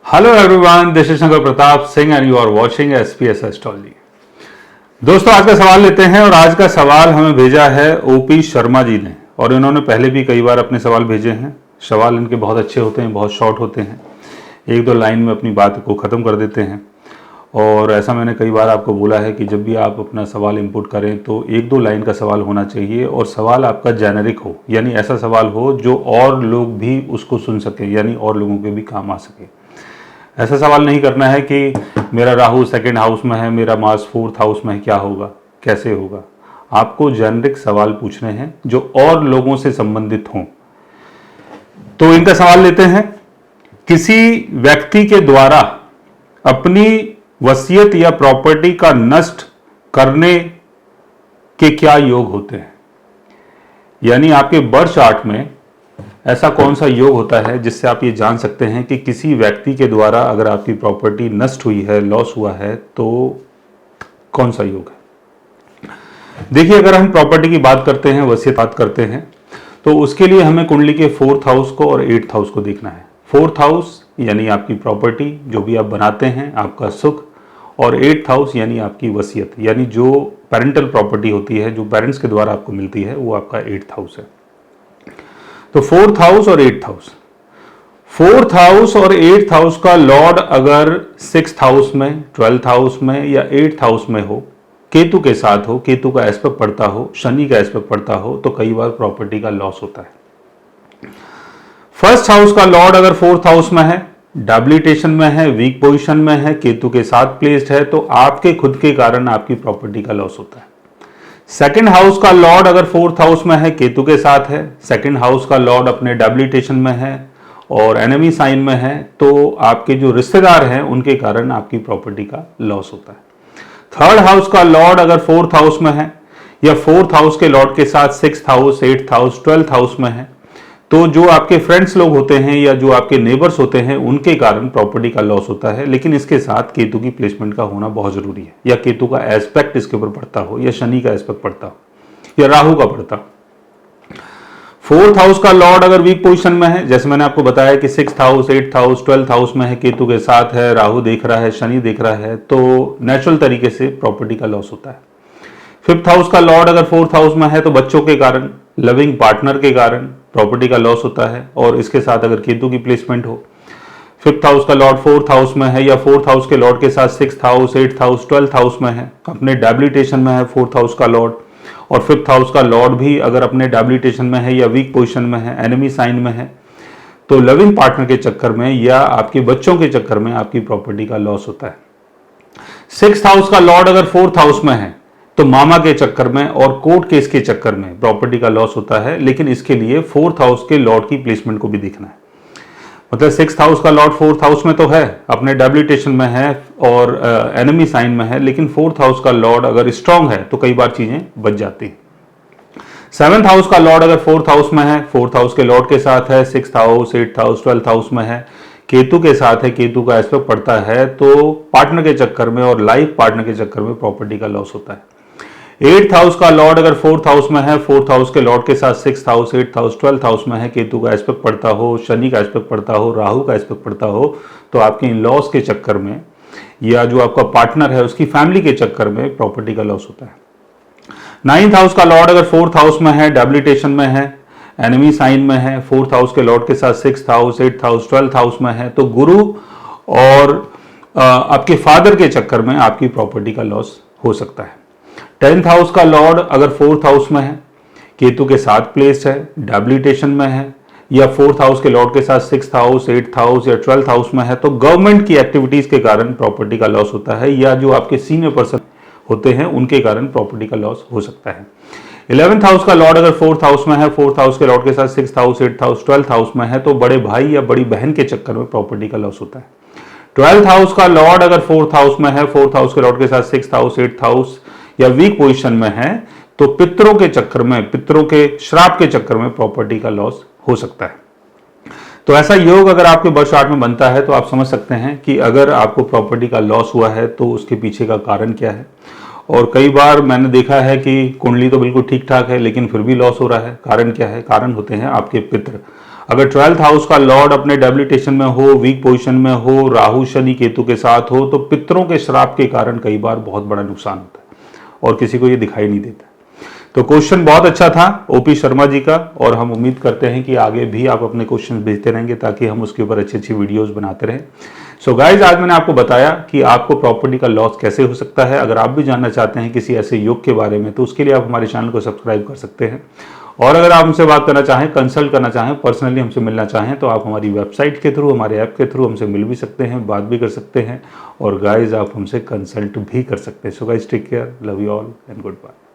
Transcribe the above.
Hello everyone, this is Shankar Pratap Singh and you are watching SPS astrology. दोस्तों, आज का सवाल लेते हैं और आज का सवाल हमें भेजा है ओपी शर्मा जी ने और इन्होंने पहले भी कई बार अपने सवाल भेजे हैं। सवाल इनके बहुत अच्छे होते हैं, बहुत शॉर्ट होते हैं, एक दो लाइन में अपनी बात को ख़त्म कर देते हैं। और ऐसा मैंने कई बार आपको बोला है कि जब भी आप अपना सवाल इनपुट करें तो एक दो लाइन का सवाल होना चाहिए और सवाल आपका जेनेरिक हो, यानी ऐसा सवाल हो जो और लोग भी उसको सुन सकें, यानी और लोगों के भी काम आ सके। ऐसा सवाल नहीं करना है कि मेरा राहु सेकंड हाउस में है, मेरा मार्स फोर्थ हाउस में है, क्या होगा, कैसे होगा। आपको जेनरिक सवाल पूछने हैं जो और लोगों से संबंधित हों। तो इनका सवाल लेते हैं। किसी व्यक्ति के द्वारा अपनी वसीयत या प्रॉपर्टी का नष्ट करने के क्या योग होते हैं, यानी आपके बर्थ चार्ट में ऐसा कौन सा योग होता है जिससे आप ये जान सकते हैं कि किसी व्यक्ति के द्वारा अगर आपकी प्रॉपर्टी नष्ट हुई है, लॉस हुआ है, तो कौन सा योग है। देखिए, अगर हम प्रॉपर्टी की बात करते हैं, वसीयत बात करते हैं, तो उसके लिए हमें कुंडली के फोर्थ हाउस को और एट्थ हाउस को देखना है। फोर्थ हाउस यानी आपकी प्रॉपर्टी, जो भी आप बनाते हैं, आपका सुख, और एट्थ हाउस यानी आपकी वसीयत, यानी जो पेरेंटल प्रॉपर्टी होती है, जो पेरेंट्स के द्वारा आपको मिलती है, वो आपका एट्थ हाउस है। तो फोर्थ हाउस और एट्थ हाउस, फोर्थ हाउस और एट्थ हाउस का लॉर्ड अगर सिक्स्थ हाउस में, ट्वेल्थ हाउस में या एट्थ हाउस में हो, केतु के साथ हो, केतु का एस्पेक्ट पड़ता हो, शनि का एस्पेक्ट पड़ता हो, तो कई बार प्रॉपर्टी का लॉस होता है। फर्स्ट हाउस का लॉर्ड अगर फोर्थ हाउस में है, डेबिलिटेशन में है, वीक पोजीशन में है, केतु के साथ प्लेस्ड है, तो आपके खुद के कारण आपकी प्रॉपर्टी का लॉस होता है। सेकंड हाउस का लॉर्ड अगर फोर्थ हाउस में है, केतु के साथ है, सेकंड हाउस का लॉर्ड अपने डेबिलिटेशन में है और एनिमी साइन में है, तो आपके जो रिश्तेदार हैं उनके कारण आपकी प्रॉपर्टी का लॉस होता है। थर्ड हाउस का लॉर्ड अगर फोर्थ हाउस में है या फोर्थ हाउस के लॉर्ड के साथ sixth house, eighth house, twelfth house में है, तो जो आपके फ्रेंड्स लोग होते हैं या जो आपके नेबर्स होते हैं उनके कारण प्रॉपर्टी का लॉस होता है। लेकिन इसके साथ केतु की प्लेसमेंट का होना बहुत जरूरी है, या केतु का एस्पेक्ट इसके ऊपर पड़ता हो, या शनि का एस्पेक्ट पड़ता हो, या राहु का पड़ता हो। फोर्थ हाउस का लॉर्ड अगर वीक पोजीशन में है, जैसे मैंने आपको बताया कि sixth house, eighth house, twelfth house में है, केतु के साथ है, राहु देख रहा है, शनि देख रहा है, तो नेचुरल तरीके से प्रॉपर्टी का लॉस होता है। फिफ्थ हाउस का लॉर्ड अगर फोर्थ हाउस में है तो बच्चों के कारण, लविंग पार्टनर के कारण प्रॉपर्टी का लॉस होता है। और इसके साथ अगर केतु की प्लेसमेंट हो, फिफ्थ हाउस का लॉर्ड फोर्थ हाउस में है या फोर्थ हाउस के लॉर्ड के साथ sixth house, eighth house, twelfth house में है, अपने डेबिलिटेशन में है फोर्थ हाउस का लॉर्ड, और फिफ्थ हाउस का लॉर्ड भी अगर अपने डेबिलिटेशन में है या वीक पोजीशन में है, एनिमी साइन में है, तो लविंग पार्टनर के चक्कर में या आपके बच्चों के चक्कर में आपकी प्रॉपर्टी का लॉस होता है। सिक्स्थ हाउस का लॉर्ड अगर फोर्थ हाउस में है तो मामा के चक्कर में और कोर्ट केस के चक्कर में प्रॉपर्टी का लॉस होता है। लेकिन इसके लिए फोर्थ हाउस के लॉर्ड की प्लेसमेंट को भी देखना है। मतलब सिक्स्थ हाउस का लॉर्ड फोर्थ हाउस में तो है, अपने डेबिलिटेशन में है और एनिमी साइन में है, लेकिन फोर्थ हाउस का लॉर्ड अगर स्ट्रांग है तो कई बार चीजें बच जाती हैं। सेवंथ हाउस का लॉर्ड अगर फोर्थ हाउस में है, फोर्थ हाउस के लॉर्ड के साथ है, sixth house, eighth house, twelfth house में है, केतु के साथ है, केतु का एस्पेक्ट पड़ता है, तो पार्टनर के चक्कर में और लाइफ पार्टनर के चक्कर में प्रॉपर्टी का लॉस होता है। एट्थ हाउस का लॉर्ड अगर फोर्थ हाउस में है, फोर्थ हाउस के लॉर्ड के साथ sixth house, eighth house, twelfth house में है, केतु का एस्पेक्ट पड़ता हो, शनि का एस्पेक्ट पड़ता हो, राहु का एस्पेक्ट पड़ता हो, तो आपके इन लॉस के चक्कर में या जो आपका पार्टनर है उसकी फैमिली के चक्कर में प्रॉपर्टी का लॉस होता है। नाइन्थ हाउस का लॉर्ड अगर फोर्थ हाउस में है, डेबिलिटेशन में है, एनिमी साइन में है, फोर्थ हाउस के लॉर्ड के साथ sixth house, eighth house, twelfth house में है, तो गुरु और आपके फादर के चक्कर में आपकी प्रॉपर्टी का लॉस हो सकता है। टेंथ हाउस का लॉर्ड अगर फोर्थ हाउस में है, केतु के साथ प्लेस्ड है, डेबिलिटेशन में है, या फोर्थ हाउस के लॉर्ड के साथ सिक्स्थ हाउस, एट्थ हाउस या ट्वेल्थ हाउस में है, तो गवर्नमेंट की एक्टिविटीज के कारण प्रॉपर्टी का लॉस होता है, या जो आपके सीनियर पर्सन होते हैं उनके कारण प्रॉपर्टी का लॉस हो सकता है। 11th हाउस का लॉर्ड अगर फोर्थ हाउस में है, फोर्थ हाउस के लॉर्ड के साथ sixth house, eighth house, twelfth house में है, तो बड़े भाई या बड़ी बहन के चक्कर में प्रॉपर्टी का लॉस होता है। 12th हाउस का लॉर्ड अगर फोर्थ हाउस में है, फोर्थ हाउस के लॉर्ड के साथ सिक्स्थ हाउस, एट्थ हाउस या वीक पोजीशन में है, तो पितरों के चक्कर में, पितरों के श्राप के चक्कर में प्रॉपर्टी का लॉस हो सकता है। तो ऐसा योग अगर आपके बर्थ चार्ट में बनता है तो आप समझ सकते हैं कि अगर आपको प्रॉपर्टी का लॉस हुआ है तो उसके पीछे का कारण क्या है। और कई बार मैंने देखा है कि कुंडली तो बिल्कुल ठीक ठाक है लेकिन फिर भी लॉस हो रहा है। कारण क्या है? कारण होते हैं आपके पितृ, अगर 12th हाउस का लॉर्ड अपने डेबिलिटेशन में हो, वीक पोजीशन में हो, राहु शनि केतु के साथ हो, तो पितरों के श्राप के कारण कई बार बहुत बड़ा नुकसान होता है और किसी को ये दिखाई नहीं देता। तो क्वेश्चन बहुत अच्छा था ओपी शर्मा जी का, और हम उम्मीद करते हैं कि आगे भी आप अपने क्वेश्चन भेजते रहेंगे ताकि हम उसके ऊपर अच्छी अच्छी वीडियोस बनाते रहें। सो गाइज, आज मैंने आपको बताया कि आपको प्रॉपर्टी का लॉस कैसे हो सकता है। अगर आप भी जानना चाहते हैं किसी ऐसे योग के बारे में, तो उसके लिए आप हमारे चैनल को सब्सक्राइब कर सकते हैं। और अगर आप हमसे बात करना चाहें, कंसल्ट करना चाहें, पर्सनली हमसे मिलना चाहें, तो आप हमारी वेबसाइट के थ्रू, हमारे ऐप के थ्रू हमसे मिल भी सकते हैं, बात भी कर सकते हैं, और गाइज आप हमसे कंसल्ट भी कर सकते हैं। So guys, take care, love you all and good bye.